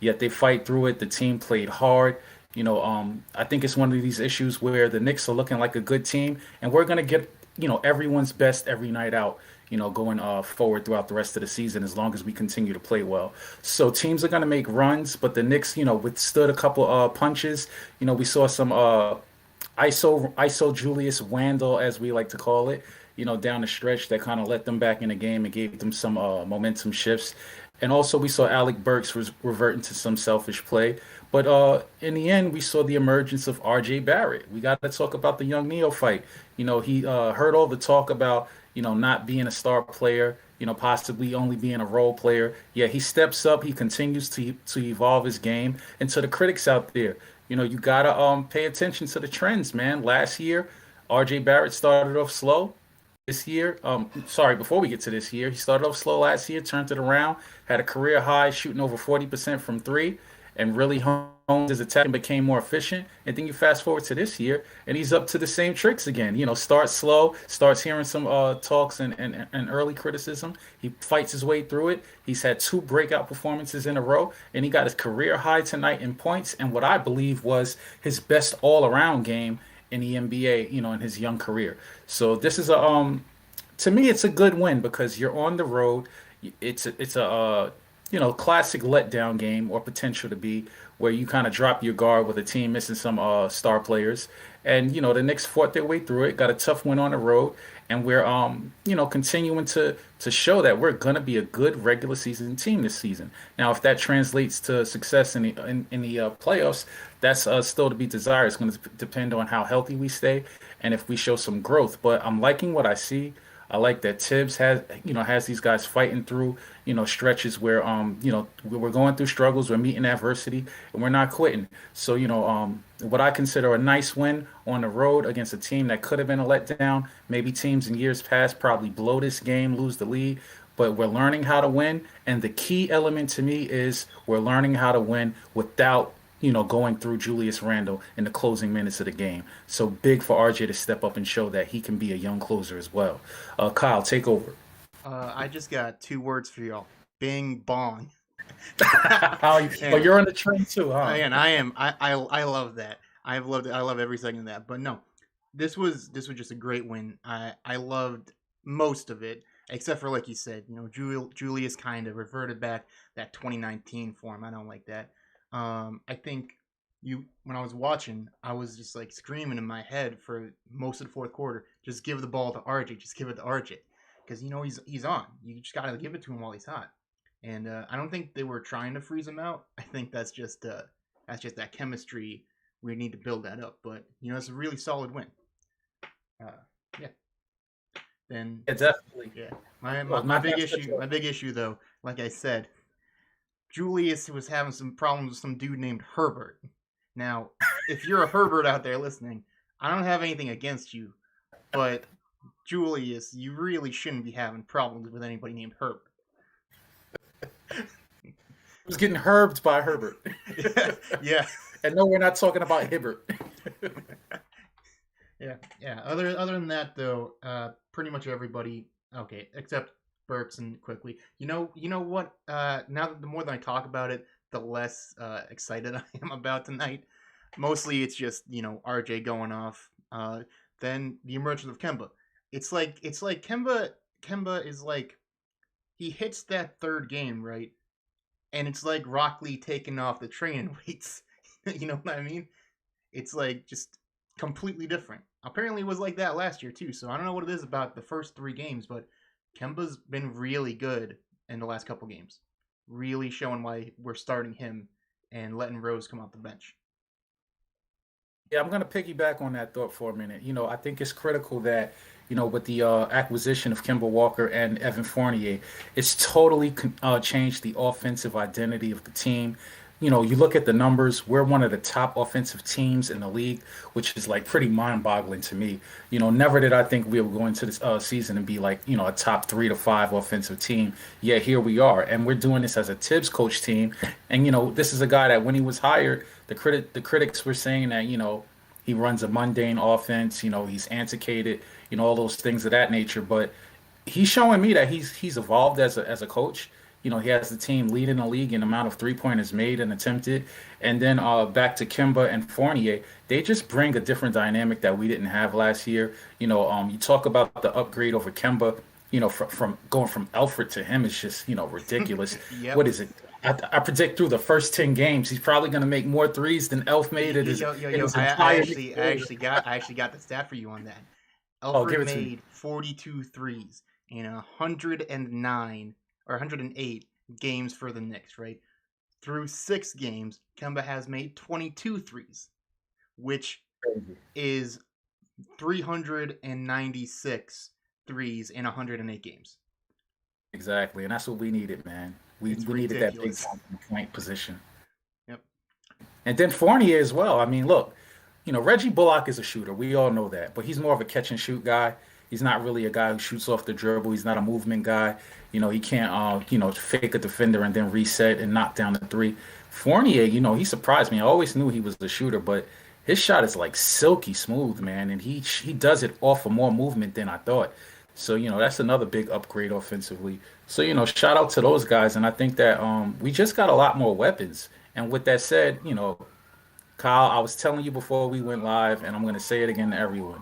yet they fight through it. The team played hard. I think it's one of these issues where the Knicks are looking like a good team, and we're gonna get everyone's best every night out. Going forward throughout the rest of the season as long as we continue to play well. So teams are going to make runs, but the Knicks, withstood a couple punches. We saw some ISO Julius Randle, as we like to call it, down the stretch that kind of let them back in the game and gave them some momentum shifts. And also we saw Alec Burks revert into some selfish play. But in the end, we saw the emergence of RJ Barrett. We got to talk about the young neophyte. He heard all the talk about, not being a star player, possibly only being a role player. Yeah, he steps up. He continues to evolve his game. And to the critics out there, you gotta pay attention to the trends, man. Last year, RJ Barrett started off slow. This year, sorry, before we get to this year, he started off slow last year, turned it around, had a career high shooting over 40% from three, and really honed his attack and became more efficient. And then you fast forward to this year, and he's up to the same tricks again. Starts slow, starts hearing some talks and early criticism. He fights his way through it. He's had two breakout performances in a row, and he got his career high tonight in points and what I believe was his best all-around game in the NBA, in his young career. So this is to me, it's a good win because you're on the road. It's a classic letdown game or potential to be where you kind of drop your guard with a team missing some star players. And, the Knicks fought their way through it, got a tough win on the road, and we're continuing to show that we're gonna be a good regular season team this season. Now, if that translates to success in the playoffs, that's still to be desired. It's going to depend on how healthy we stay and if we show some growth. But I'm liking what I see. I like that Tibbs has these guys fighting through stretches where we're going through struggles, we're meeting adversity, and we're not quitting. So what I consider a nice win on the road against a team that could have been a letdown. Maybe teams in years past probably blow this game, lose the lead, but we're learning how to win. And the key element to me is we're learning how to win without going through Julius Randle in the closing minutes of the game. So big for RJ to step up and show that he can be a young closer as well. Kyle, take over. I just got two words for y'all: Bing bong. Well, you're on the train too, huh? And I am. I love that. I've loved it. I love every second of that. But no, this was just a great win. I loved most of it, except for like you said, Julius kind of reverted back that 2019 form. I don't like that. I think when I was watching, I was just like screaming in my head for most of the fourth quarter. Just give the ball to RJ. Just give it to RJ, because he's on. You just gotta give it to him while he's hot. And I don't think they were trying to freeze him out. I think that's just that chemistry. We need to build that up. But it's a really solid win. Yeah. Then Yeah, definitely. yeah, Well, my not big that issue. My such big issue though, like I said, Julius was having some problems with some dude named Herbert. Now, if you're a Herbert out there listening, I don't have anything against you, but Julius, you really shouldn't be having problems with anybody named Herbert. was getting herbed by Herbert. Yeah, And no, we're not talking about Hibbert. yeah. Other than that though, pretty much everybody okay, except Burks and quickly. You know what? Now that the more that I talk about it, the less excited I am about tonight. Mostly, it's just RJ going off. Then the emergence of Kemba. It's like Kemba is like he hits that third game right, and it's like Rock Lee taking off the training weights. You know what I mean? It's like just completely different. Apparently, it was like that last year too. So I don't know what it is about the first three games, but Kemba's been really good in the last couple games. Really showing why we're starting him and letting Rose come off the bench. Yeah, I'm going to piggyback on that thought for a minute. I think it's critical that, with the acquisition of Kemba Walker and Evan Fournier, it's totally changed the offensive identity of the team. You look at the numbers, we're one of the top offensive teams in the league, which is like pretty mind-boggling to me. Never did I think we were going to this season and be like, a top 3 to 5 offensive team. Yeah, here we are. And we're doing this as a Tibbs coach team. And, this is a guy that when he was hired, the critics were saying that, he runs a mundane offense, he's antiquated, all those things of that nature. But he's showing me that he's evolved as a coach. He has the team leading the league in amount of three-pointers made and attempted. And then back to Kimba and Fournier, they just bring a different dynamic that we didn't have last year. You talk about the upgrade over Kimba. From going from Alfred to him is just ridiculous. Yep. What is it? I predict through the first 10 games, he's probably going to make more threes than Elf made in Yo! his entire career. I actually got the stat for you on that. Oh, Alfred give it to me. made 42 threes in 109 or 108 games for the Knicks, right? Through 6 games, Kemba has made 22 threes, which Crazy. is 396 threes in 108 games. Exactly, and that's what we needed, man. We It's we needed that big ridiculous. time point position, Yep. and then Fournier as well. I mean, look, Reggie Bullock is a shooter. We all know that, but he's more of a catch and shoot guy. He's not really a guy who shoots off the dribble. He's not a movement guy. He can't, fake a defender and then reset and knock down the three. Fournier, he surprised me. I always knew he was the shooter, but his shot is like silky smooth, man, and he does it off of more movement than I thought. So, that's another big upgrade offensively. So, shout out to those guys. And I think that we just got a lot more weapons. And with that said, Kyle, I was telling you before we went live, and I'm going to say it again to everyone.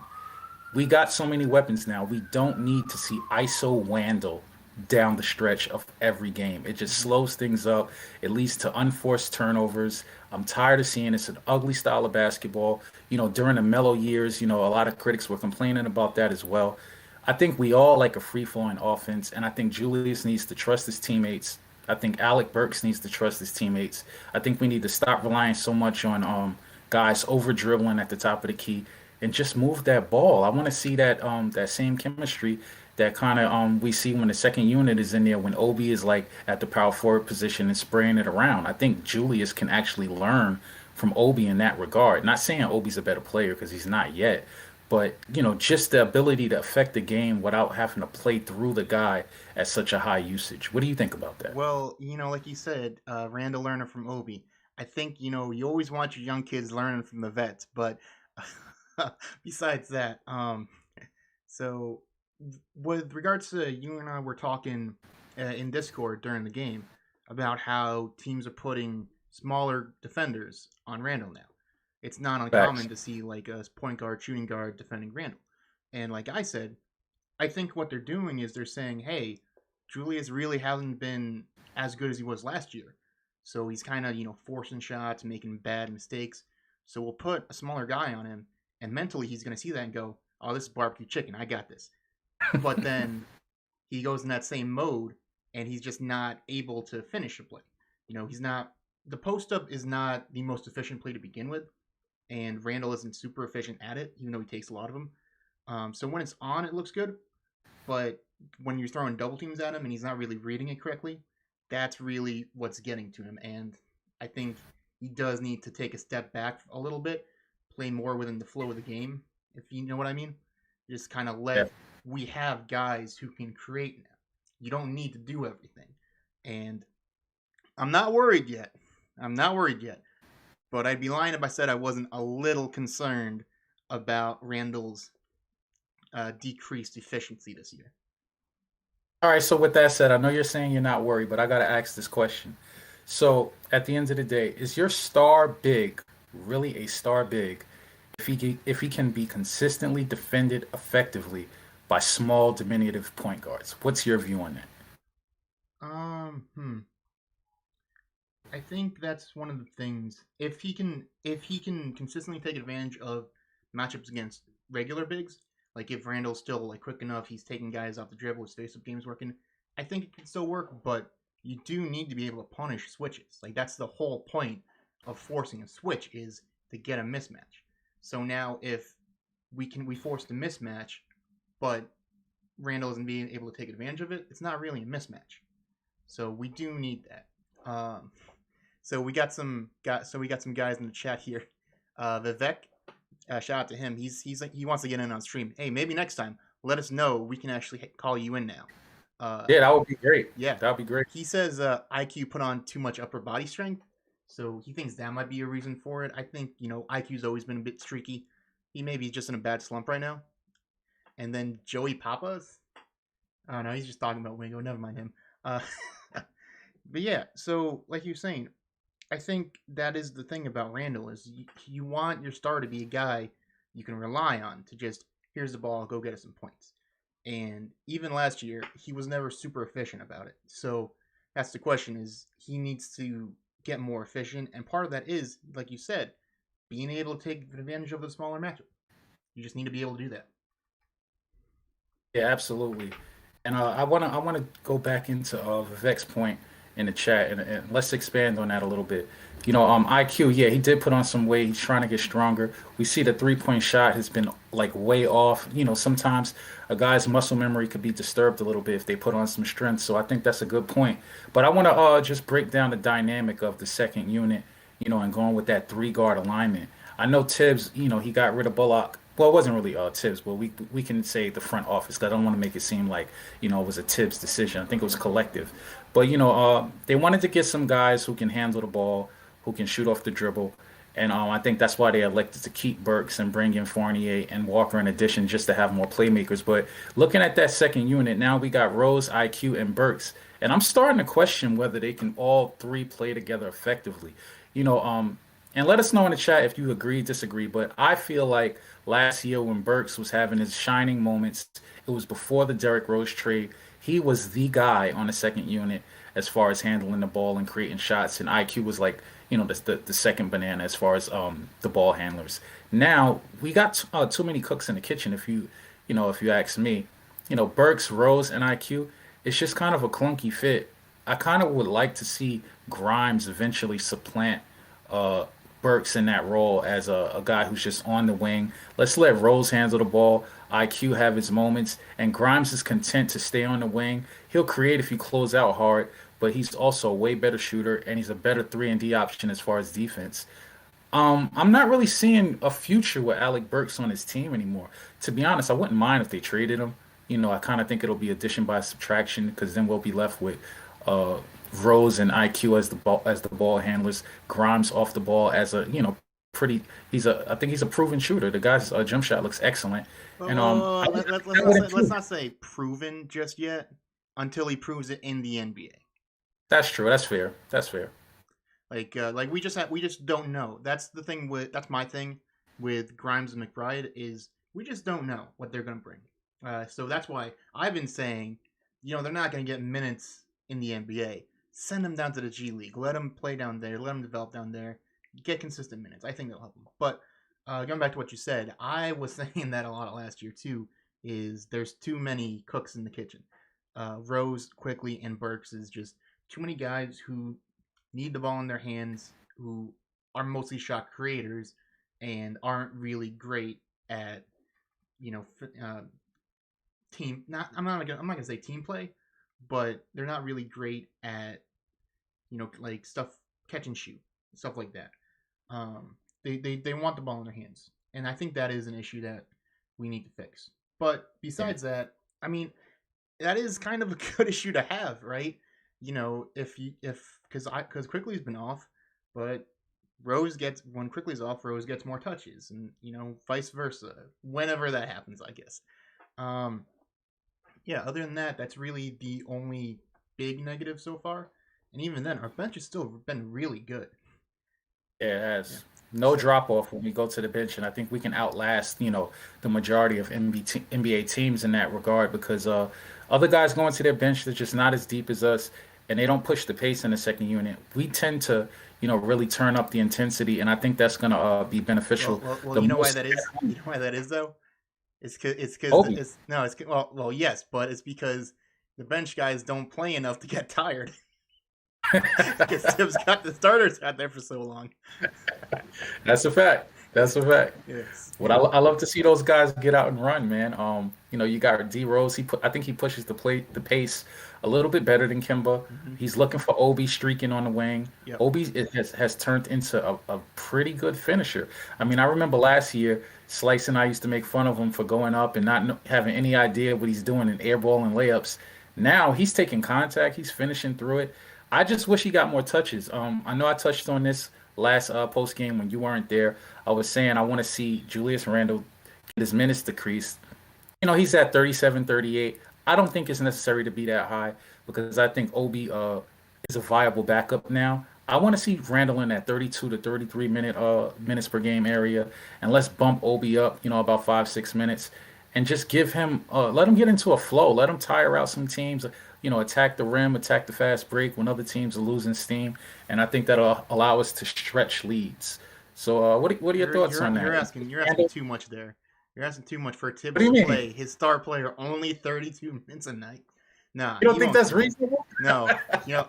We got so many weapons now. We don't need to see ISO Wandle down the stretch of every game. It just Mm-hmm. slows things up. It leads to unforced turnovers. I'm tired of seeing it's an ugly style of basketball. During the mellow years, a lot of critics were complaining about that as well. I think we all like a free flowing offense, and I think Julius needs to trust his teammates. I think Alec Burks needs to trust his teammates. I think we need to stop relying so much on guys over dribbling at the top of the key and just move that ball. I want to see that same chemistry that kind of we see when the second unit is in there when Obi is like at the power forward position and spraying it around. I think Julius can actually learn from Obi in that regard. Not saying Obi's a better player because he's not yet, but just the ability to affect the game without having to play through the guy at such a high usage. What do you think about that? Well, like you said, Randall learning from Obi. I think you always want your young kids learning from the vets, but besides that, so with regards to you and I were talking in Discord during the game about how teams are putting smaller defenders on Randall now. It's not Facts. uncommon to see like a point guard, shooting guard defending Randall. And like I said, I think what they're doing is they're saying, hey, Julius really hasn't been as good as he was last year. So he's kind of, forcing shots, making bad mistakes. So we'll put a smaller guy on him, and mentally he's going to see that and go, oh, this is barbecue chicken. I got this. But then he goes in that same mode, and he's just not able to finish a play. He's not, the post up is not the most efficient play to begin with, and Randall isn't super efficient at it, even though he takes a lot of them. So when it's on, it looks good, but when you're throwing double teams at him and he's not really reading it correctly, that's really what's getting to him. And I think he does need to take a step back a little bit, play more within the flow of the game, if you know what I mean. Just kind of Yeah. let we have guys who can create now. You don't need to do everything. And I'm not worried yet. I'm not worried yet. But I'd be lying if I said I wasn't a little concerned about Randall's decreased efficiency this year. All right, so with that said, I know you're saying you're not worried, but I got to ask this question. So, at the end of the day, is your star big really a star big if he can be consistently defended effectively by small diminutive point guards? What's your view on that? Um, hmm. I think that's one of the things. If he can consistently take advantage of matchups against regular bigs, like if Randall's still like quick enough, he's taking guys off the dribble, his face up game's working. I think it can still work, but you do need to be able to punish switches. Like that's the whole point of forcing a switch is to get a mismatch. So now if we force the mismatch, but Randall isn't being able to take advantage of it, it's not really a mismatch. So we do need that. So we got some guys in the chat here. Vivek, shout out to him. He's like he wants to get in on stream. Hey, maybe next time let us know. We can actually call you in now. Yeah, that would be great. Yeah, That would be great. he says IQ put on too much upper body strength, so he thinks that might be a reason for it. I think IQ's always been a bit streaky. He may be just in a bad slump right now. And then Joey Papas. Oh no, he's just talking about Wingo. Never mind him. Uh, But yeah, so like you're saying, I think that is the thing about Randall is you want your star to be a guy you can rely on to just here's the ball, go get us some points. And even last year, he was never super efficient about it. So that's the question: is he needs to get more efficient, and part of that is, like you said, being able to take advantage of the smaller matchup. You just need to be able to do that. Yeah, absolutely. And I wanna go back into Vivek's point in the chat, and let's expand on that a little bit. IQ, yeah, he did put on some weight. He's trying to get stronger. We see the 3-point shot has been like way off. Sometimes a guy's muscle memory could be disturbed a little bit if they put on some strength. So I think that's a good point. But I want to just break down the dynamic of the second unit, and going with that three guard alignment. I know Tibbs, he got rid of Bullock. Well, it wasn't really Tibbs, but we can say the front office. 'Cause I don't want to make it seem like it was a Tibbs decision. I think it was collective. But they wanted to get some guys who can handle the ball, who can shoot off the dribble, and I think that's why they elected to keep Burks and bring in Fournier and Walker in addition, just to have more playmakers. But looking at that second unit, now we got Rose, IQ, and Burks, and I'm starting to question whether they can all three play together effectively. You know, and let us know in the chat if you agree, disagree. But I feel like last year when Burks was having his shining moments, it was before the Derrick Rose trade. He was the guy on the second unit as far as handling the ball and creating shots, and IQ was like, the second banana as far as the ball handlers. Now we got too many cooks in the kitchen. If you ask me, Burks, Rose, and IQ, it's just kind of a clunky fit. I kind of would like to see Grimes eventually supplant uh, Burks in that role as a guy who's just on the wing. Let's let Rose handle the ball, IQ have his moments, and Grimes is content to stay on the wing. He'll create if you close out hard, but he's also a way better shooter and he's a better 3 and D option as far as defense. I'm not really seeing a future with Alec Burks on his team anymore. To be honest, I wouldn't mind if they traded him. I kind of think it'll be addition by subtraction because then we'll be left with uh, Rose and IQ as the ball handlers, Grimes off the ball as a pretty. I think he's a proven shooter. The guy's jump shot looks excellent, and that would Let's improve. not say proven just yet until he proves it in the NBA. That's true. That's fair. That's fair. Like we just don't know. That's my thing with Grimes and McBride is we just don't know what they're gonna bring. So that's why I've been saying, they're not gonna get minutes in the NBA. Send them down to the G League. Let them play down there. Let them develop down there. Get consistent minutes. I think that'll help them. But going back to what you said, I was saying that a lot last year too. Is there's too many cooks in the kitchen. Rose quickly and Burks is just too many guys who need the ball in their hands, who are mostly shot creators and aren't really great at you know team. I'm not gonna say team play, but they're not really great at like stuff catch and shoot stuff like that. They want the ball in their hands, and I think that is an issue that we need to fix. But Yeah. besides that, I mean, that is kind of a good issue to have, right? If because quickly's been off, but Rose gets when quickly's off, Rose gets more touches, and vice versa. Whenever that happens, I guess. Um, yeah. Other than that, that's really the only big negative so far. And even then, our bench has still been really good. Yeah, it Yeah. has no So drop off when we go to the bench, and I think we can outlast, the majority of NBA teams in that regard because other guys going to their bench, they're just not as deep as us, and they don't push the pace in the second unit. We tend to, really turn up the intensity, and I think that's gonna be beneficial. The you know why most that is. You know why that is though. It's because Obi. it's no it's well yes, but it's because the bench guys don't play enough to get tired. Because Tibbs got the starters out there for so long. That's a fact. That's a fact. Yes. What I love to see those guys get out and run, man. You got D Rose. I think he pushes the pace a little bit better than Kimba. Mm-hmm. He's looking for Obi streaking on the wing. Yep. Obi has turned into a pretty good finisher. I mean, I remember last year, Slice and I used to make fun of him for going up and not having any idea what he's doing in airball and layups. Now he's taking contact. He's finishing through it. I just wish he got more touches. I know I touched on this last post game when you weren't there. I was saying I want to see Julius Randle get his minutes decreased. He's at 37, 38. I don't think it's necessary to be that high because I think Obi is a viable backup now. I want to see Randall in that 32 to 33 minutes per game area, and let's bump Obi up, about 5 6 minutes, and just give him let him get into a flow, let him tire out some teams, attack the rim, attack the fast break when other teams are losing steam, and I think that'll allow us to stretch leads. So what are your thoughts on You're that? asking too much there. You're asking too much for What Tibbs do to you mean? play his star player only 32 minutes a night. Nah, You don't he think won't that's do that. reasonable? No,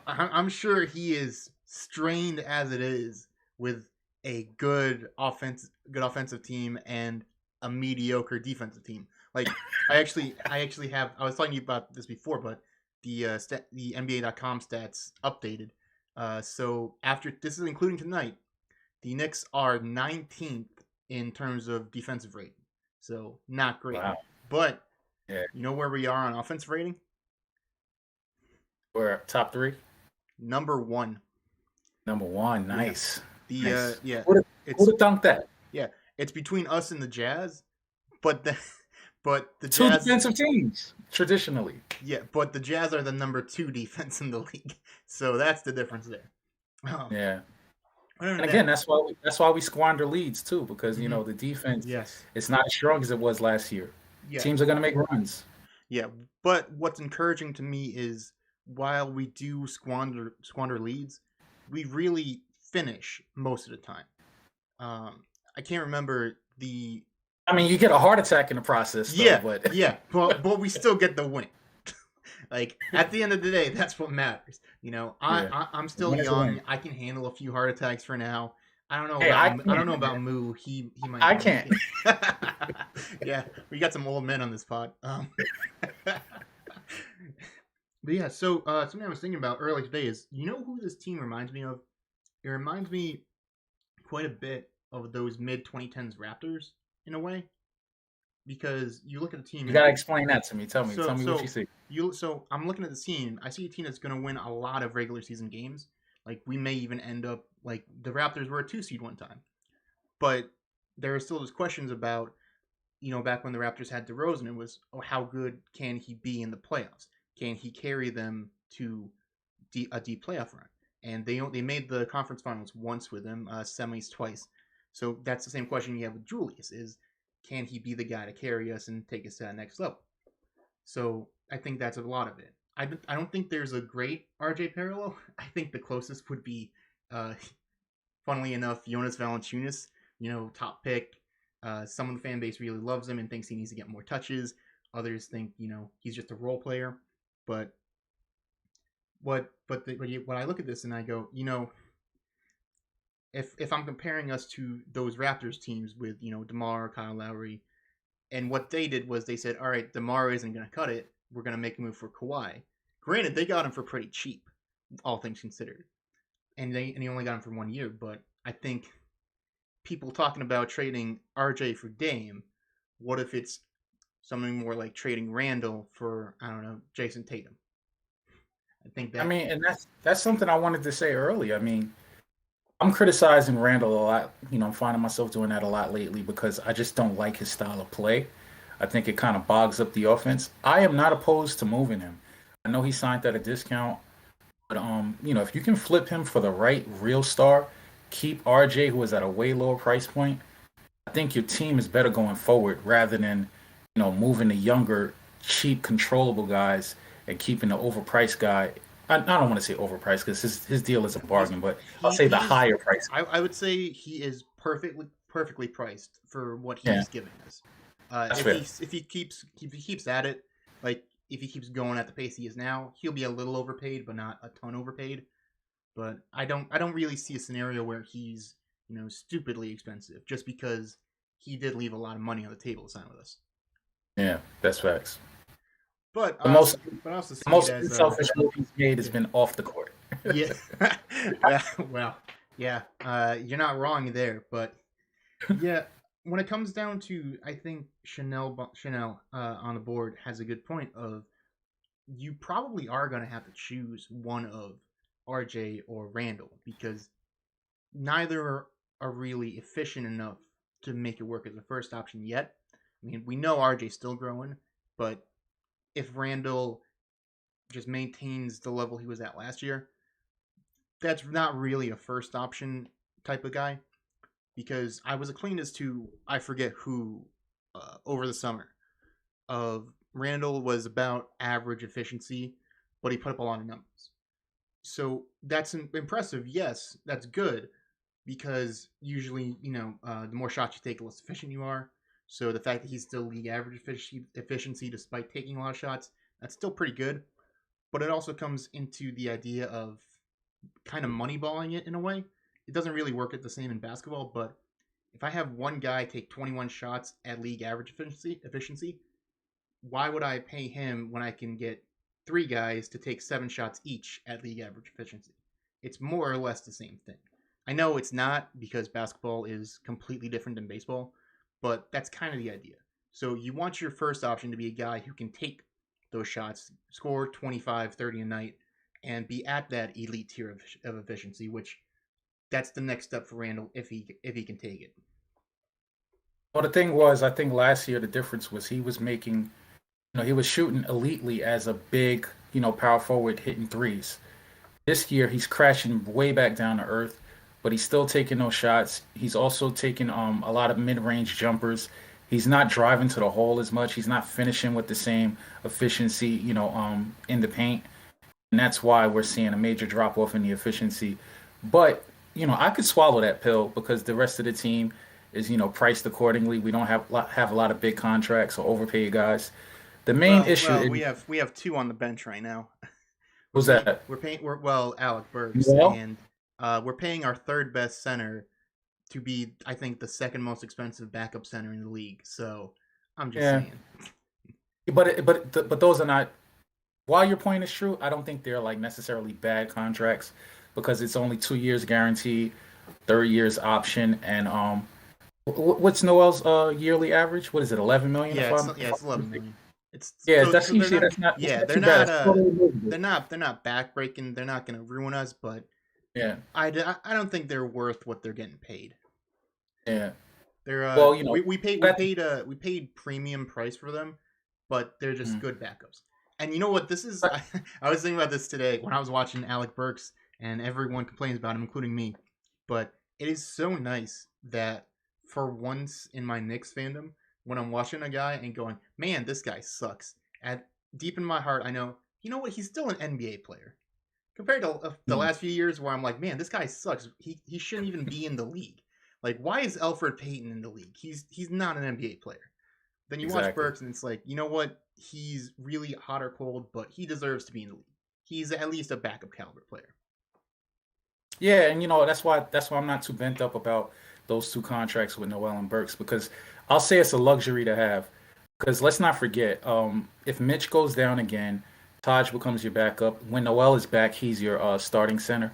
I'm sure he is strained as it is with a good offensive team and a mediocre defensive team. Like I actually have. I was talking to you about this before, but the NBA.com stats updated. So after this is including tonight, the Knicks are 19th in terms of defensive rating. So not great. Wow. But Yeah. you know where we are on offensive rating? We're top three. Number one. Number one. Yeah. Nice. The Nice. yeah, Who'd have, it's who'd have dunked that? yeah, it's between us and the Jazz, but the but the Two Jazz defensive teams, traditionally. yeah, but the Jazz are the number 2 defense in the league. So that's the difference there. Um, Yeah. other than And again, that, that's why we squander leads too, because mhm, the defense yes. is not as strong as it was last year. Yeah. Teams are gonna make runs. Yeah, but what's encouraging to me is while we do squander leads, we really finish most of the time. I can't remember the I mean, you get a heart attack in the process though, yeah but yeah, but we still get the win. Like at the end of the day, that's what matters. yeah, I'm the still win is a young. win. I can handle a few heart attacks for now. Hey, I I don't can't, know about man. Moo. He might I he can't. can't. Yeah, we got some old men on this pod. But yeah, so something I was thinking about earlier today is who this team reminds me of? It reminds me quite a bit of those mid 2010s Raptors in a way because you look at the team You and gotta explain that to me. Tell me. so Tell me what you so see. so I'm looking at the team. I see a team that's going to win a lot of regular season games. Like we may even end up like the Raptors were a 2 seed one time, but there are still those questions about back when the Raptors had DeRozan, it was, oh, how good can he be in the playoffs? Can he carry them to a deep playoff run? And they made the conference finals once with him, semis twice. So that's the same question you have with Julius: is can he be the guy to carry us and take us to that next level? So I think that's a lot of it. I don't think there's a great RJ parallel. I think the closest would be, uh, funnily enough, Jonas Valanciunas. Top pick. Some of the fan base really loves him and thinks he needs to get more touches. Others think he's just a role player. But what I look at this and I go, if I'm comparing us to those Raptors teams with DeMar, Kyle Lowry, and what they did was they said, all right, DeMar isn't going to cut it. We're going to make a move for Kawhi. Granted, they got him for pretty cheap, all things considered, and he only got him for 1 year. But I think people talking about trading RJ for Dame, what if it's something more like trading Randall for, I don't know, Jason Tatum? I think I that mean, and that's something I wanted to say earlier. I mean, I'm criticizing Randall a lot. I'm finding myself doing that a lot lately because I just don't like his style of play. I think it kind of bogs up the offense. I am not opposed to moving him. I know he signed at a discount, but if you can flip him for the right real star, keep RJ who is at a way lower price point, I think your team is better going forward rather than, moving the younger, cheap, controllable guys and keeping the overpriced guy. I don't want to say overpriced because his deal is a he's bargain, but I'll say the he's higher price. I would say he is perfectly priced for what Yeah, he's giving us. that's fair. If he keeps at it, like if he keeps going at the pace he is now, he'll be a little overpaid, but not a ton overpaid. But I don't really see a scenario where he's stupidly expensive just because he did leave a lot of money on the table to sign with us. Yeah, that's facts. But The most I also the see it most as unselfish move he's made has yeah been off the court. yeah yeah well yeah you're not wrong there, but yeah, when it comes down to, I think Chanel on the board has a good point of you probably are going to have to choose one of RJ or Randall because neither are really efficient enough to make it work as a first option yet. I mean, we know RJ's still growing, but if Randall just maintains the level he was at last year, that's not really a first option type of guy because I was acclaimed as to I forget who over the summer of Randall was about average efficiency, but he put up a lot of numbers. So that's impressive. Yes, that's good because usually the more shots you take, the less efficient you are. So the fact that he's still league average efficiency despite taking a lot of shots, that's still pretty good. But it also comes into the idea of kind of moneyballing it in a way. It doesn't really work at the same in basketball, but if I have one guy take 21 shots at league average efficiency, why would I pay him when I can get three guys to take 7 shots each at league average efficiency? It's more or less the same thing. I know it's not because basketball is completely different than baseball, but that's kind of the idea. So you want your first option to be a guy who can take those shots, score 25, 30 a night, and be at that elite tier of efficiency, which that's the next step for Randall if he can take it. Well, the thing was, I think last year the difference was he was making, he was shooting elitely as a big, power forward hitting threes. This year he's crashing way back down to earth, but he's still taking those shots. He's also taking a lot of mid-range jumpers. He's not driving to the hole as much. He's not finishing with the same efficiency, in the paint. And that's why we're seeing a major drop off in the efficiency. But, I could swallow that pill because the rest of the team is, priced accordingly. We don't have a lot of big contracts or overpaid guys. The main issue Well, is, we have two on the bench right now. We're was paying that? we're paying we're well Alec Burks Well, and we're paying our third best center to be I think the second most expensive backup center in the league. So I'm just yeah, saying. but those are not. While your point is true, I don't think they're like necessarily bad contracts because it's only 2 years guaranteed, 3 years option, and what's Noel's yearly average? What is it, 11 million? Yeah, If it's I'm, yeah, if it's I'm 11 mistaken. million. It's Yeah, so that's so they're usually not that's yeah not they're too bad. not It's totally livable. they're not backbreaking. They're not gonna ruin us, but Yeah, I don't think they're worth what they're getting paid. yeah. They're Well, that we paid premium price for them, but they're just mm, good backups. And you know what? This is but I was thinking about this today when I was watching Alec Burks, and everyone complains about him, including me. But it is so nice that for once in my Knicks fandom, when I'm watching a guy and going, "Man, this guy sucks," at deep in my heart, I know you know what? He's still an NBA player compared to the mm, last few years where I'm like, "Man, this guy sucks. He shouldn't even be in the league." Like, why is Elfrid Payton in the league? He's not an NBA player. Then you watch exactly. Burks, and it's like, you know what? He's really hot or cold, but he deserves to be in the league. He's at least a backup caliber player. Yeah, and that's why I'm not too bent up about those two contracts with Noel and Burks because I'll say it's a luxury to have. Because let's not forget, if Mitch goes down again, Taj becomes your backup. When Noel is back, he's your starting center.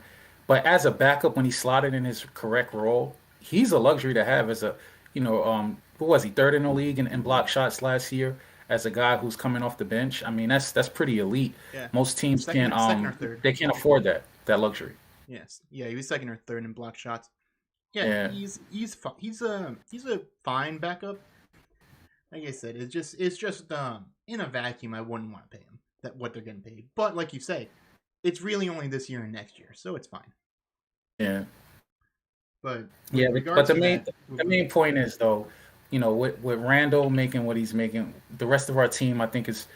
But as a backup, when he's slotted in his correct role, he's a luxury to have as a, who was he, third in the league in block shots last year as a guy who's coming off the bench. I mean, that's pretty elite. Yeah, Most teams second can't second or third. they can't afford that luxury. Yes, yeah, he was second or third in block shots. Yeah, Yeah. he's a fine backup. Like I said, it's just in a vacuum. I wouldn't want to pay him that what they're getting paid. But like you say, it's really only this year and next year, so it's fine. Yeah. But with Yeah, but regards the to main that, the main point is though, with Randall making what he's making, the rest of our team I think is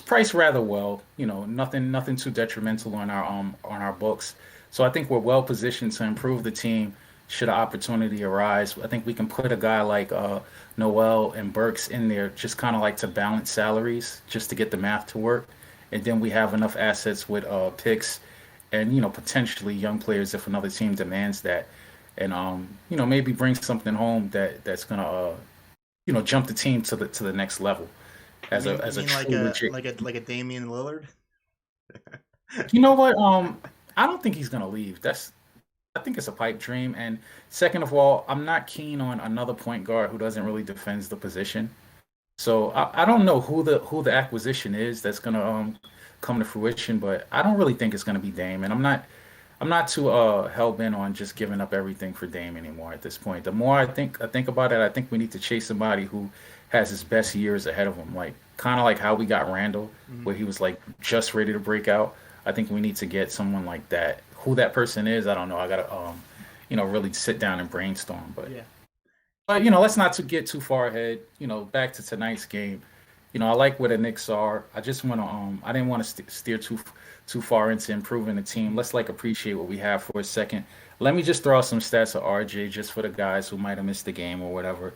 priced rather well. Nothing too detrimental on our books. So I think we're well positioned to improve the team should an opportunity arise. I think we can put a guy like Noel and Burks in there just kind of like to balance salaries, just to get the math to work. And then we have enough assets with picks and potentially young players if another team demands that and maybe bring something home that's gonna jump the team to the next level you as a mean you as a mean like true a legit. like a like a Damian Lillard? You know what? I don't think he's gonna leave. I think it's a pipe dream. And second of all, I'm not keen on another point guard who doesn't really defends the position. So I don't know who the acquisition is that's gonna come to fruition, but I don't really think it's gonna be Dame. And I'm not too hell bent on just giving up everything for Dame anymore at this point. The more I think about it, I think we need to chase somebody who has his best years ahead of him, like kind of like how we got Randall, Mhm. where he was like just ready to break out. I think we need to get someone like that who that person is, I don't know. I gotta really sit down and brainstorm. Yeah. But let's not to get too far ahead. Back to tonight's game. I like where the Knicks are. I just want to I didn't want to steer too far into improving the team. Let's like appreciate what we have for a second. Let me just throw out some stats of RJ just for the guys who might have missed the game or whatever.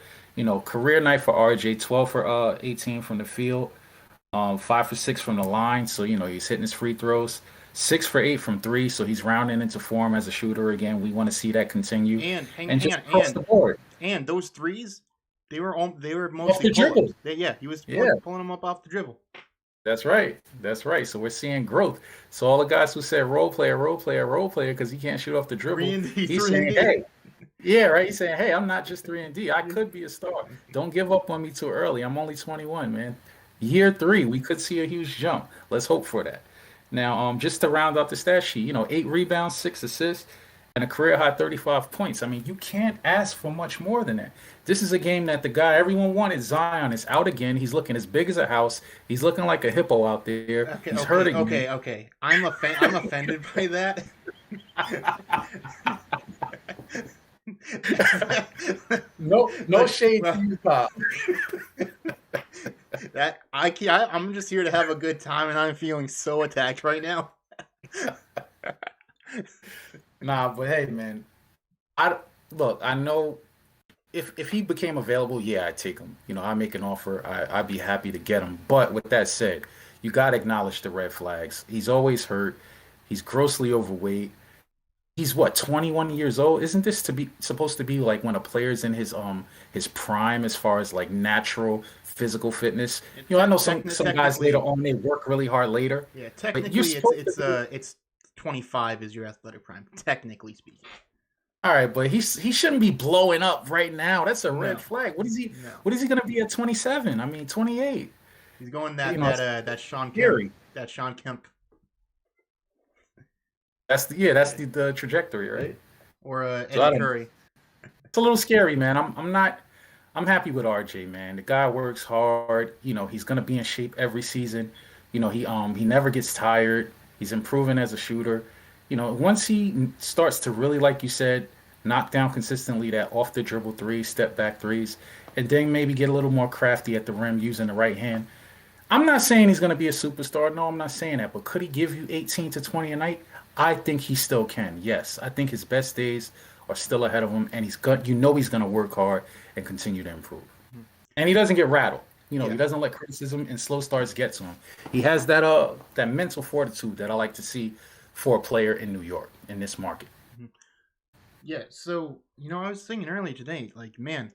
Career night for RJ, 12 for 18 from the field, 5 for 6 from the line. So he's hitting his free throws. 6 for 8 from three, so he's rounding into form as a shooter again. We want to see that continue, And hang, and hang just on, across the board and those threes, they were off mostly the dribble. pull-ups. Yeah, he was Yeah, pulling them up off the dribble. that's right. That's right. So we're seeing growth. So all the guys who said role player, role player, role player because he can't shoot off the Three dribble, and D, he's three and saying, D. hey, yeah, right. He's saying, hey, I'm not just 3 and D. I could be a star. Don't give up on me too early. I'm only 21, man. Year three, we could see a huge jump. Let's hope for that. Now, just to round out the stat sheet, 8 rebounds, 6 assists, and a career high 35 points. I mean, you can't ask for much more than that. This is a game that the guy everyone wanted, Zion, is out again. He's looking as big as a house. He's looking like a hippo out there. Okay, He's okay, hurt again. okay. I'm offended by that. No, no But, shade to well, you, Pop. I'm just here to have a good time, and I'm feeling so attacked right now. Nah, but hey, man, I look. I know if he became available, yeah, I'd take him. I make an offer. I'd be happy to get him. But with that said, you got to acknowledge the red flags. He's always hurt. He's grossly overweight. He's what, 21 years old? Isn't this to be supposed to be like when a player's in his prime as far as like natural physical fitness? I know some guys later Technically, on they work really hard later, yeah, but you're technically, it's supposed to it's be uh it's 25 is your athletic prime, technically speaking. all right, but he shouldn't be blowing up right now. That's a red No, flag. no, What is he gonna be at 27? I mean 28. he's going It's that Sean Kemp, scary. that Sean Kemp, That's the trajectory, yeah, right? or So I Eddie don't. Curry. It's a little scary, man. I'm not. I'm happy with RJ, man. The guy works hard. He's gonna be in shape every season. He never gets tired. He's improving as a shooter. Once he starts to really, like you said, knock down consistently that off the dribble threes, step back threes, and then maybe get a little more crafty at the rim using the right hand. I'm not saying he's going to be a superstar. No, I'm not saying that. But could he give you 18 to 20 a night? I think he still can. Yes, I think his best days are still ahead of him, and he's going to work hard and continue to improve. And he doesn't get rattled. Yeah. He doesn't let criticism and slow starts get to him. He has that mental fortitude that I like to see for a player in New York in this market. Mhm. Yeah, so I was thinking earlier today, like, man,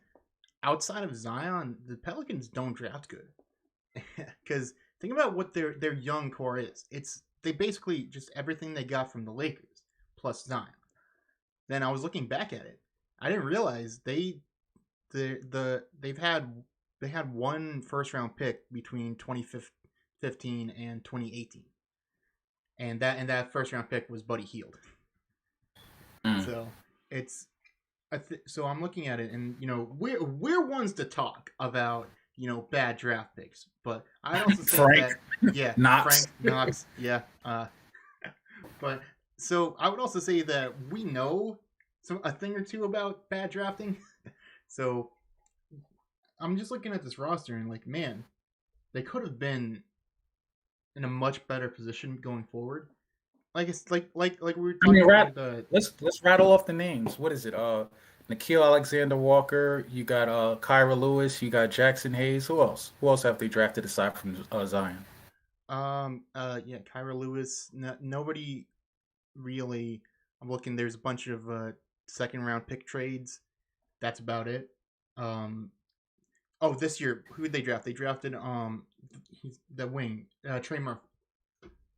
outside of Zion, the Pelicans don't draft good. Because think about what their young core is. It's they basically just everything they got from the Lakers plus Zion. Then I was looking back at it. I didn't realize they've had one first round pick between 2015 and 2018, and that first round pick was Buddy Hield. Mm. So it's so I'm looking at it, and we're ones to talk about bad draft picks, but I'd also say Frank that yeah, Knox. Frank Knox, yeah, but so I would also say that we know a thing or two about bad drafting. So I'm just looking at this roster and like, man, they could have been in a much better position going forward. Like it's like we were I mean, talking about the let's rattle off the names. What is it? Nikhil Alexander Walker. You got Kyra Lewis. You got Jackson Hayes. Who else? Who else have they drafted aside from Zion? yeah, Kyra Lewis. Nobody really. I'm looking. There's a bunch of second round pick trades. That's about it. Um, oh, this year, who did they draft? They drafted he's the wing, Trey Murphy.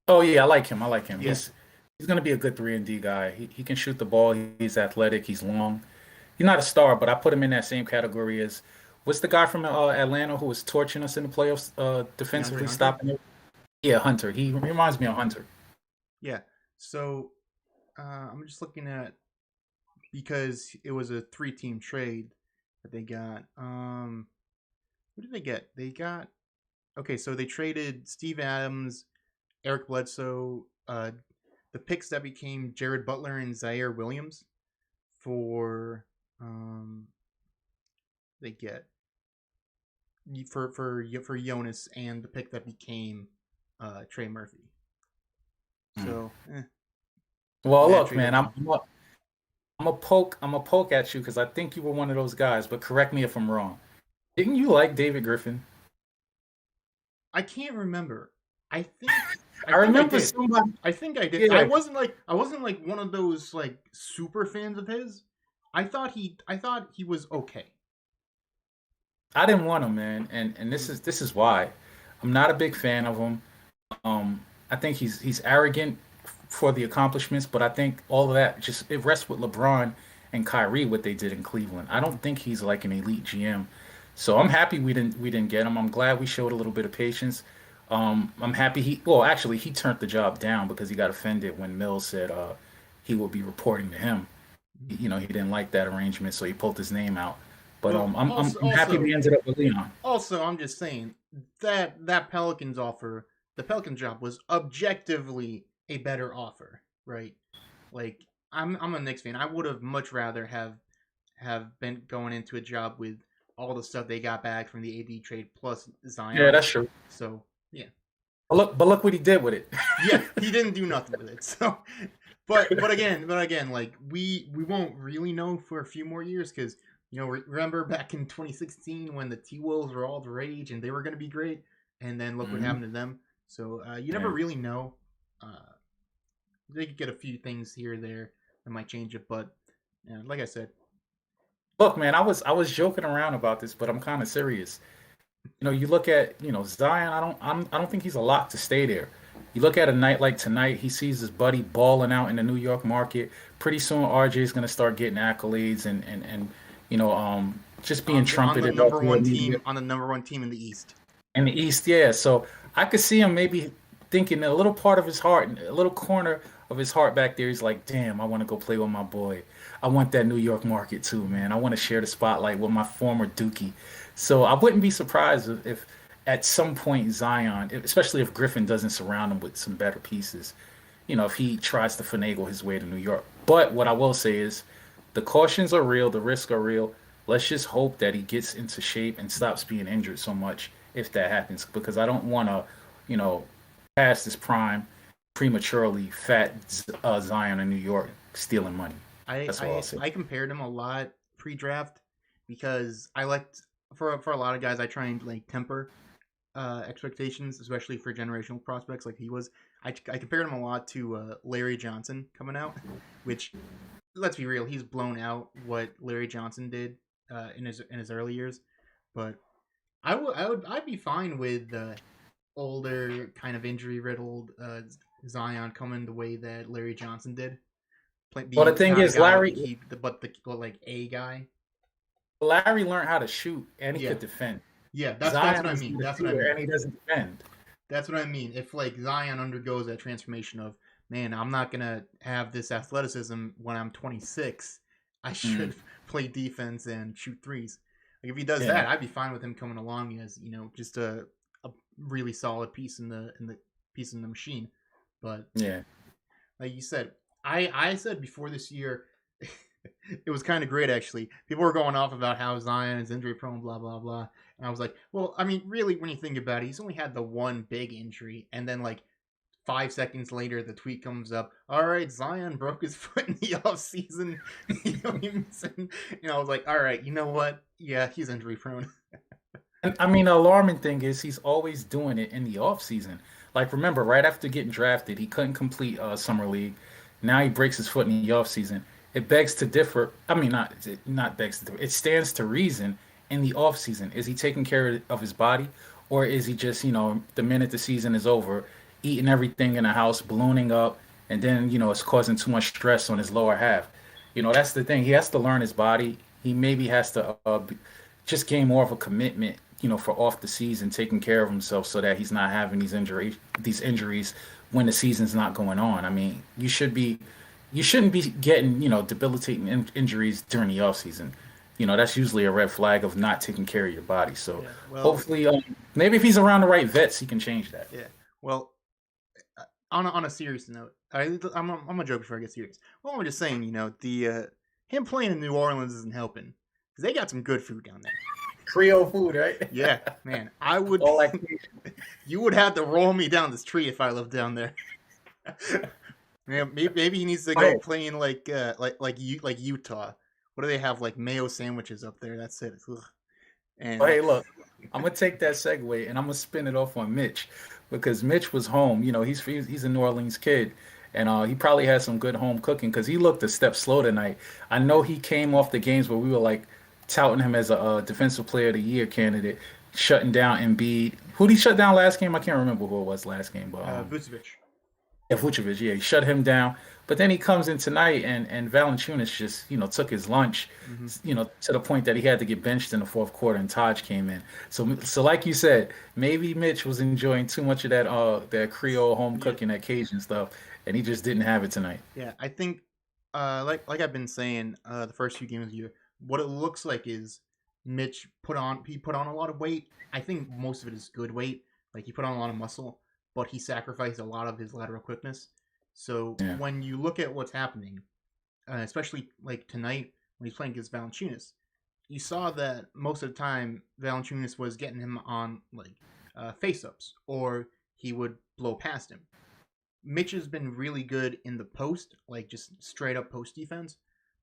Oh yeah, I like him. I like him. Yeah, He's gonna be a good 3 and D guy. He can shoot the ball. He's athletic. He's long. He's not a star, but I put him in that same category as what's the guy from Atlanta who was torching us in the playoffs, DeAndre defensively Hunter. stopping it? Yeah, Hunter. He reminds me of Hunter. Yeah. So I'm just looking at because it was a three-team trade that they got. Who did they get? They got okay. So they traded Steve Adams, Eric Bledsoe, the picks that became Jared Butler and Zaire Williams for they get for Jonas, and the pick that became Trey Murphy. Mm. So Well, bad look, trade man, for him. I'm a poke at you because I think you were one of those guys, but correct me if I'm wrong. Didn't you like David Griffin? I can't remember. I think I I think I remember did. somebody, I yeah, wasn't like one of those like super fans of his. I thought he was okay. I didn't want him, man, and Mhm. this is why. I'm not a big fan of him. I think he's arrogant for the accomplishments, but I think all of that just it rests with LeBron and Kyrie what they did in Cleveland. I don't think he's like an elite GM. So I'm happy we didn't get him. I'm glad we showed a little bit of patience. I'm happy he well actually he turned the job down because he got offended when Mills said he would be reporting to him. You know, he didn't like that arrangement, so he pulled his name out. But Well, I'm happy we ended up with Leon. I'm just saying that Pelicans offer, the Pelican job was objectively a better offer, right? Like I'm a Knicks fan. I would have much rather have been going into a job with all the stuff they got back from the AD trade plus Yeah, Zion. that's true. So yeah, But look what he did with it. yeah, he didn't do nothing with it. So, but again, like we won't really know for a few more years because remember back in 2016 when the T Wolves were all the rage and they were going to be great, and then look what Hmm. happened to them. So you never Yeah. really know. They could get a few things here or there that might change it, but yeah, like I said, Look, man, I was joking around about this, but I'm kind of serious. You know, you look at, you know, Zion, I don't think he's a lot to stay there. You look at a night like tonight, he sees his buddy balling out in the New York market. Pretty soon RJ is gonna start getting accolades and you know, just being on the trumpeted all number through the one media. team on the number one team in the East. In the East, yeah. So I could see him maybe thinking a little part of his heart, a little corner of his heart back there. He's like, damn, I want to go play with my boy. I want that New York market too, man. I want to share the spotlight with my former Dookie. So I wouldn't be surprised if at some point Zion, especially if Griffin doesn't surround him with some better pieces, you know, if he tries to finagle his way to New York. But what I will say is the cautions are real, the risks are real. Let's just hope that he gets into shape and stops being injured so much if that happens, because I don't want to, you know, pass this prime prematurely fat Zion in New York stealing money. That's all I'll say. I compared him a lot pre-draft because I liked for a lot of guys I try and like temper expectations, especially for generational prospects like he was. I compared him a lot to Larry Johnson coming out, which let's be real, he's blown out what Larry Johnson did in his early years, but I'd be fine with older kind of injury riddled Zion coming the way that Larry Johnson did, Well, the being thing not a is, guy with the key, but like a guy. Larry learned how to shoot and he Yeah, could defend. yeah. That's what Zion I is mean. not a That's what I shooter mean. and he doesn't defend. That's what I mean. If like Zion undergoes that transformation of, man, I'm not gonna have this athleticism when I'm 26. I Mm, should play defense and shoot threes. Like if he does yeah, that, I'd be fine with him coming along as just a really solid piece in the piece in the machine. But yeah. like you said, I said before this year, it was kind of great actually. People were going off about how Zion is injury prone, blah blah blah, and I was like, well, I mean, really, when you think about it, he's only had the one big injury, and then like 5 seconds later, the tweet comes up. All right, Zion broke his foot in the off season. I was like, all right, you know what? Yeah, he's injury prone. And I mean, the alarming thing is he's always doing it in the off season. Like, remember, right after getting drafted, he couldn't complete summer league. Now he breaks his foot in the off season. It begs to differ. I mean, not begs to differ. It stands to reason in the off season. Is he taking care of his body, or is he just, you know, the minute the season is over, eating everything in the house, ballooning up, and then, you know, it's causing too much stress on his lower half. You know, that's the thing. He has to learn his body. He maybe has to just gain more of a commitment, you know, for off the season, taking care of himself so that he's not having these injuries when the season's not going on. I mean, you shouldn't be getting, you know, debilitating injuries during the off season. You know, that's usually a red flag of not taking care of your body. So Yeah. Well, hopefully, maybe if he's around the right vets, he can change that. yeah. Well, on a serious note, I'm gonna joke before I get serious. Well, I'm just saying, the him playing in New Orleans isn't helping because they got some good food down there. Creole food, right? Yeah, man, I would. All like You would have to roll me down this tree if I lived down there. Man, maybe he needs to go hey, play in like Utah. What do they have like mayo sandwiches up there? That's it. Ugh. And hey, look, I'm gonna take that segue and I'm gonna spin it off on Mitch because Mitch was home. You know, he's a New Orleans kid, and he probably had some good home cooking because he looked a step slow tonight. I know he came off the games where we were like touting him as a defensive player of the year candidate, shutting down Embiid. Who did he shut down last game? I can't remember who it was last game, but Vucevic. yeah, Vucevic, yeah, he shut him down. But then he comes in tonight, and Valanciunas just took his lunch, Hmm. to the point that he had to get benched in the fourth quarter, and Taj came in. So like you said, maybe Mitch was enjoying too much of that Creole home Yeah, cooking, that Cajun stuff, and he just didn't have it tonight. yeah. I think, like I've been saying, the first few games of the year, what it looks like is Mitch put on a lot of weight. I think most of it is good weight. Like he put on a lot of muscle, but he sacrificed a lot of his lateral quickness. So Yeah, when you look at what's happening, especially like tonight when he's playing against Valanciunas, you saw that most of the time Valanciunas was getting him on like face ups, or he would blow past him. Mitch has been really good in the post, like just straight up post defense.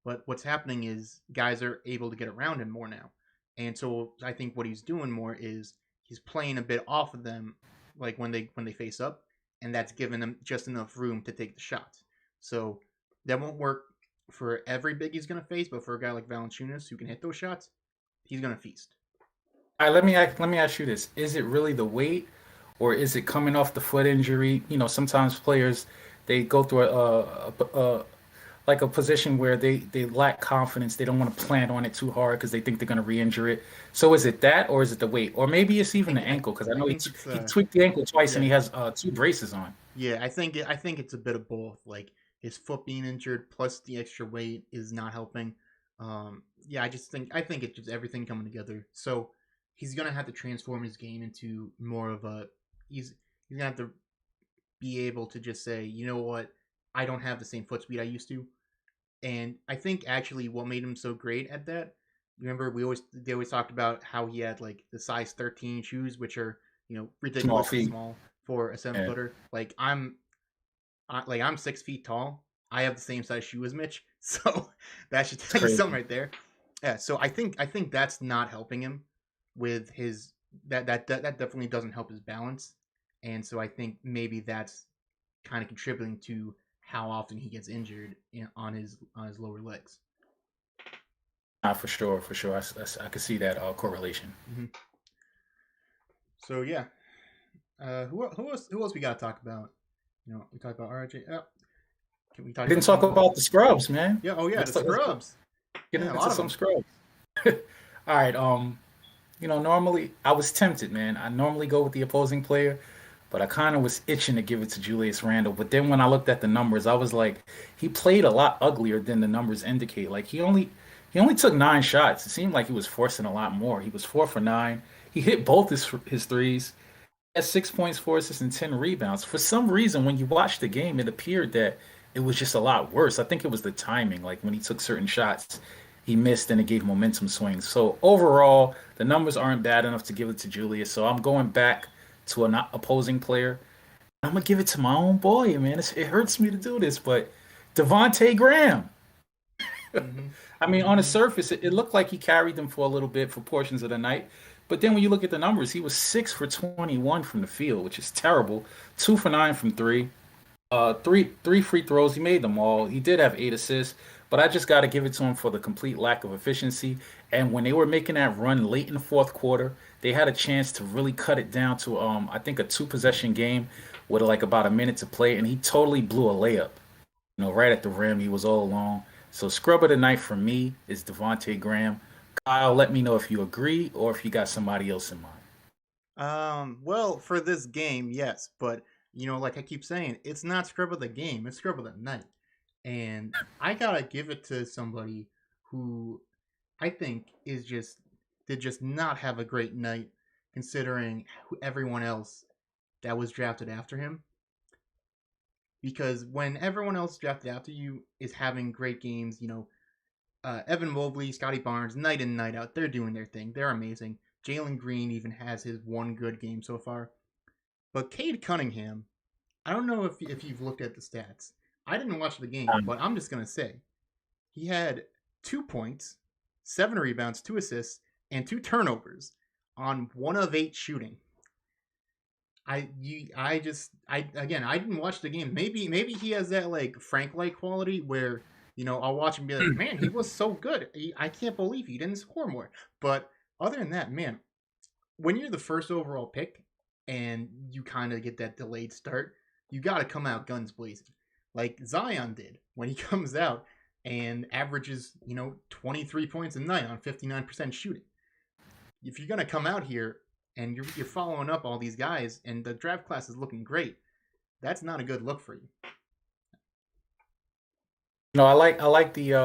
But what's happening is guys are able to get around him more now, and so I think what he's doing more is he's playing a bit off of them, like when they face up, and that's giving them just enough room to take the shots. So that won't work for every big he's gonna face, but for a guy like Valanciunas who can hit those shots, he's gonna feast. All right, let me ask you this: Is it really the weight, or is it coming off the foot injury? You know, sometimes players they go through a like a position where they lack confidence. They don't want to plant on it too hard because they think they're going to re-injure it. So is it that, or is it the weight, or maybe it's I even the think ankle? Because I I know think it's he tweaked the ankle twice and yeah. he has two braces on. Yeah, I think it's a bit of both. Like his foot being injured plus the extra weight is not helping. Yeah, I think it's just everything coming together. So he's gonna have to transform his game into more of a he's gonna have to be able to just say, you know what, I don't have the same foot speed I used to. And I think actually what made him so great at that, remember they always talked about how he had like the size 13 shoes, which are Small ridiculously feet. small for a 7 Yeah, footer. I'm 6 feet tall. I have the same size shoe as Mitch, so that should it's tell you something crazy. right there. Yeah, so I think that's not helping him with his that definitely doesn't help his balance, and so I think maybe that's kind of contributing to how often he gets injured on his lower legs. For sure, for sure. I could see that correlation. Hmm. So yeah, who else we got to talk about? We talked about RJ. Can we talk We didn't about talk some? about the scrubs, man. Yeah. Oh yeah, the Let's scrubs. get Yeah, a into lot of some them. scrubs. All right. Normally I was tempted, man. I normally go with the opposing player, but I kind of was itching to give it to Julius Randle. But then when I looked at the numbers, I was like, he played a lot uglier than the numbers indicate. Like he only took 9 shots. It seemed like he was forcing a lot more. He was 4 for 9. He hit both his threes. Had 6 points, 4 assists, and 10 rebounds. For some reason, when you watched the game, it appeared that it was just a lot worse. I think it was the timing. Like when he took certain shots, he missed and it gave momentum swings. So overall, the numbers aren't bad enough to give it to Julius. So I'm going back to an opposing player. I'm gonna give it to my own boy, man. It hurts me to do this, but Devonte Graham. Hmm. I mean, on the surface, it looked like he carried them for a little bit for portions of the night. But then when you look at the numbers, he was 6 for 21 from the field, which is terrible. 2 for 9 from three. Three free throws. He made them all. He did have 8 assists, but I just got to give it to him for the complete lack of efficiency. And when they were making that run late in the fourth quarter, they had a chance to really cut it down to I think a two possession game with like about a minute to play, and he totally blew a layup. Right at the rim. He was all alone. So scrub of the night for me is Devonte Graham. Kyle, let me know if you agree or if you got somebody else in mind. Well, for this game, yes, but like I keep saying, it's not scrub of the game; it's scrub of the night, and I gotta give it to somebody who I think is just did just not have a great night, considering everyone else that was drafted after him. because when everyone else drafted after you is having great games, Evan Mobley, Scotty Barnes, night in, night out, they're doing their thing. They're amazing. Jalen Green even has his one good game so far. But Cade Cunningham, I don't know if you've looked at the stats. I didn't watch the game, but I'm just going to say he had 2 points, 7 rebounds, 2 assists, and 2 turnovers on 1 of 8 shooting. I didn't watch the game. Maybe he has that like Frank like quality where I'll watch and be like, man, he was so good. I can't believe he didn't score more. But other than that, man, when you're the first overall pick and you kind of get that delayed start, you got to come out guns blazing, like Zion did when he comes out and averages 23 points a night on 59% shooting. If you're gonna come out here and you're following up all these guys and the draft class is looking great, that's not a good look for you. No, I like the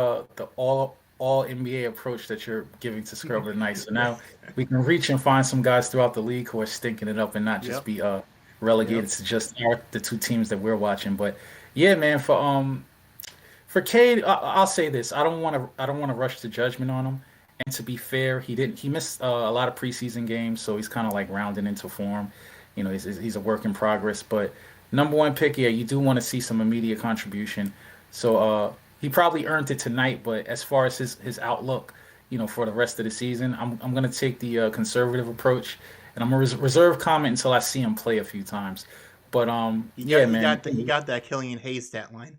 all NBA approach that you're giving to Scrubber tonight. So now we can reach and find some guys throughout the league who are stinking it up and not just Yep. be relegated Yep. to just the two teams that we're watching. But yeah, man, for Cade, I'll say this: I don't want to rush to judgment on him. And to be fair, he missed a lot of preseason games, so he's kind of like rounding into form. He's a work in progress. But number one pick, yeah, you do want to see some immediate contribution. So he probably earned it tonight. But as far as his outlook, for the rest of the season, I'm gonna take the conservative approach, and I'm gonna reserve comment until I see him play a few times. But yeah, man. He got that Killian Hayes stat line.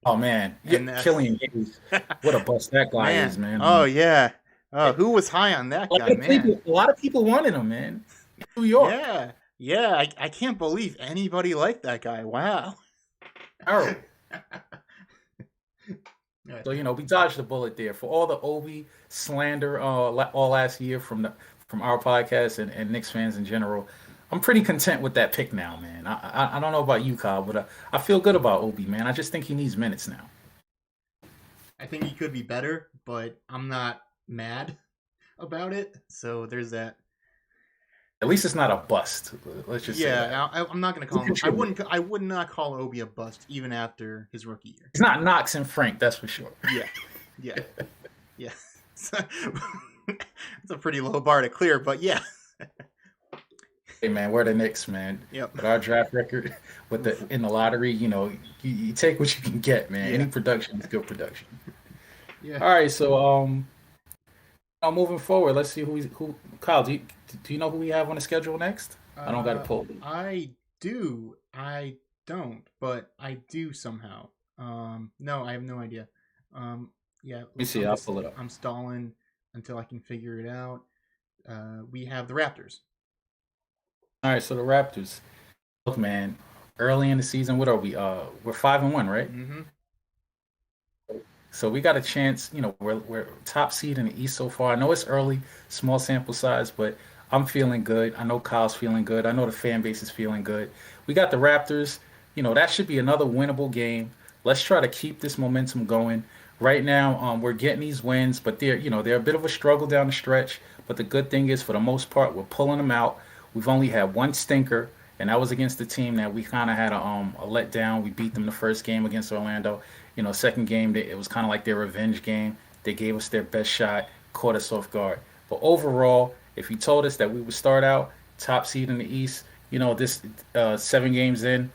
Oh man, yeah, And Killian Hayes, what a bust that guy man, is, man. oh yeah, oh, who was high on that guy, man? A lot of people wanted him, man. New York, Yeah, yeah, I can't believe anybody liked that guy. Wow. terrible. Yeah. So we dodged the bullet there for all the Obi slander all last year from our podcast and Knicks fans in general. I'm pretty content with that pick now, man. I don't know about you, Kyle, but I feel good about Obi, man. I just think he needs minutes now. I think he could be better, but I'm not mad about it. So there's that. At least it's not a bust. Let's just say that. Yeah, I'm not gonna call him. I would not call Obi a bust even after his rookie year. It's not Knox and Frank, that's for sure. Yeah, yeah, yeah. It's a pretty low bar to clear, but yeah. Hey man, we're the Knicks, man. Yep. With our draft record, in the lottery, you take what you can get, man. Yeah. Any production is good production. Yeah. All right, so moving forward, let's see who. Kyle, do you know who we have on the schedule next? I don't got it pulled. I do. I don't, but I do somehow. No, I have no idea. Yeah. Let me see. I'll pull it up. I'm stalling until I can figure it out. We have the Raptors. All right, so the Raptors. Look, man, early in the season, what are we? We're 5-1, right? Mm-hmm. So we got a chance. We're top seed in the East so far. I know it's early, small sample size, but I'm feeling good. I know Kyle's feeling good. I know the fan base is feeling good. We got the Raptors. That should be another winnable game. Let's try to keep this momentum going. Right now, we're getting these wins, but they're a bit of a struggle down the stretch. But the good thing is, for the most part, we're pulling them out. We've only had one stinker, and that was against the team that we kind of had a letdown. We beat them the first game against Orlando. Second game, it was kind of like their revenge game. They gave us their best shot, caught us off guard. But overall, if you told us that we would start out top seed in the East, this 7 games in,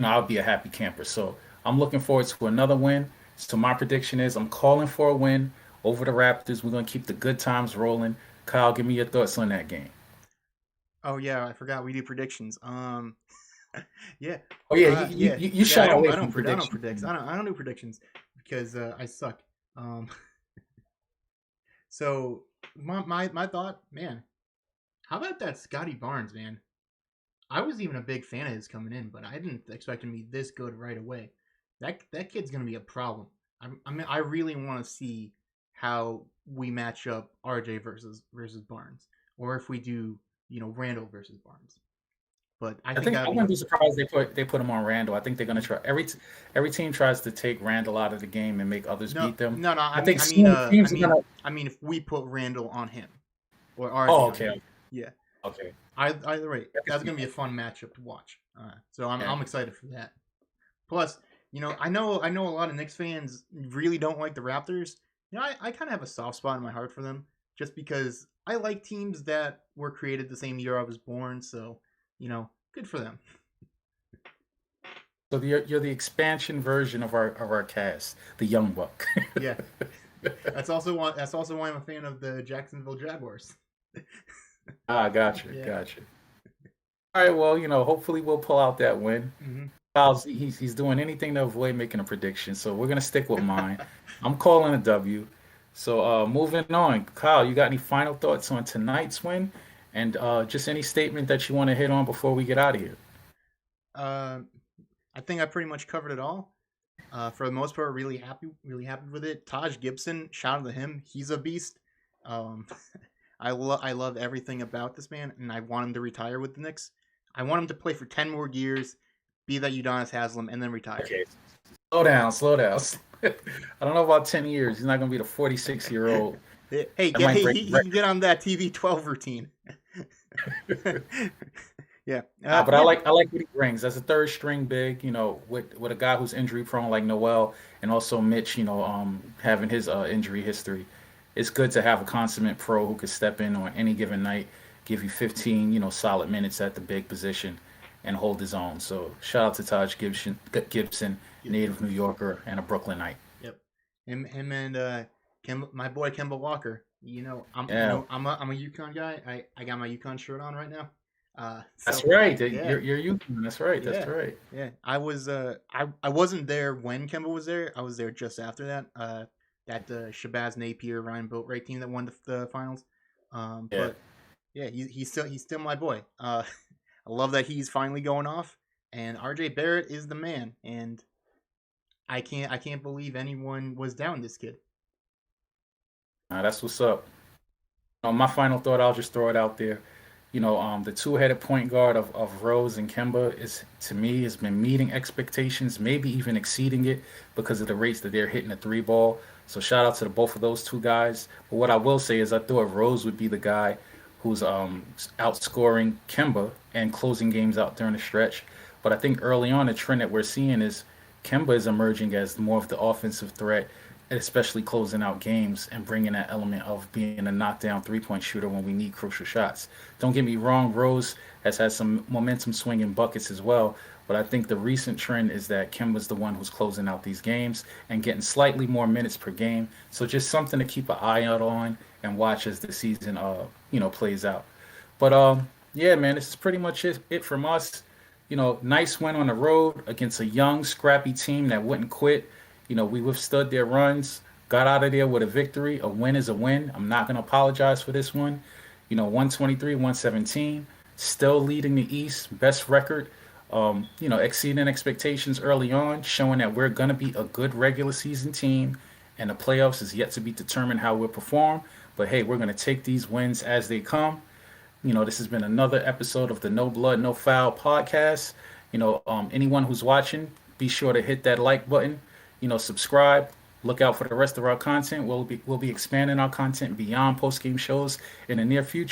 I'll be a happy camper. So I'm looking forward to another win. So my prediction is I'm calling for a win over the Raptors. We're going to keep the good times rolling. Kyle, give me your thoughts on that game. Oh yeah, I forgot we do predictions. Yeah. Oh yeah, you shy away I from don't predictions. predict. I don't do predictions because I suck. So my thought, man, how about that Scotty Barnes, man? I was even a big fan of his coming in, but I didn't expect him to be this good right away. That kid's gonna be a problem. I really want to see how we match up RJ versus Barnes, or if we do Randall versus Barnes. But I think I wouldn't be surprised they put him on Randall. I think they're gonna try every team tries to take Randall out of the game and make others beat them. No. I mean, if we put Randall on him or RJ. Oh, okay. Yeah. Okay. Either way, that's gonna be a fun matchup to watch. So I'm excited for that. Plus, I know a lot of Knicks fans really don't like the Raptors. I kind of have a soft spot in my heart for them, just because I like teams that were created the same year I was born. So, good for them. So you're the expansion version of our cast, the Young Buck. Yeah, That's also why I'm a fan of the Jacksonville Jaguars. Ah, gotcha, Yeah. gotcha. All right, well, hopefully we'll pull out that win. Hmm. Kyle's he's doing anything to avoid making a prediction, so we're gonna stick with mine. I'm calling a W. So moving on, Kyle, you got any final thoughts on tonight's win, and just any statement that you want to hit on before we get out of here? Uh, I think I pretty much covered it all. For the most part, really happy with it. Taj Gibson, shout out to him. He's a beast. Um, I love everything about this man, and I want him to retire with the Knicks. I want him to play for 10 more years, be that Udonis Haslam, and then retire. Okay, slow down, slow down. I don't know about 10 years. He's not gonna be the 46-year-old. Hey, That might break he the can get on that TV 12 routine. Yeah, But yeah, I like what he brings as a third string big. With a guy who's injury prone like Noel, and also Mitch. Having his injury history, it's good to have a consummate pro who could step in on any given night, give you 15 solid minutes at the big position, and hold his own. So shout out to Taj Gibson, native New Yorker and a Brooklynite. yep. Him and my boy Kemba Walker. Yeah, I'm a UConn guy. I got my UConn shirt on right now. that's So right. yeah, You're Yukon. That's right. That's yeah, right. yeah. I wasn't there when Kemba was there. I was there just after that. That Shabazz Napier Ryan Boatwright team that won the finals. Yeah. But yeah, he's still my boy. I love that he's finally going off, and RJ Barrett is the man. And I can't believe anyone was down this kid. That's what's up. My final thought, I'll just throw it out there. The two-headed point guard of Rose and Kemba is, to me, has been meeting expectations, maybe even exceeding it because of the rates that they're hitting the three ball. So shout out to both of those two guys. But what I will say is I thought Rose would be the guy who's outscoring Kemba and closing games out during the stretch. But I think early on, the trend that we're seeing is Kemba is emerging as more of the offensive threat, and especially closing out games and bringing that element of being a knockdown three-point shooter when we need crucial shots. Don't get me wrong, Rose has had some momentum swinging buckets as well, but I think the recent trend is that Kemba's the one who's closing out these games and getting slightly more minutes per game. So just something to keep an eye out on and watch as the season plays out. But yeah, man, this is pretty much it from us. Nice win on the road against a young, scrappy team that wouldn't quit. We withstood their runs, got out of there with a victory. A win is a win. I'm not going to apologize for this one. 123, 117, still leading the East, best record. Exceeding expectations early on, showing that we're going to be a good regular season team, and the playoffs is yet to be determined how we'll perform. But hey, we're going to take these wins as they come. This has been another episode of the No Blood, No Foul podcast. Anyone who's watching, be sure to hit that like button. Subscribe. Look out for the rest of our content. We'll be expanding our content beyond post game shows in the near future.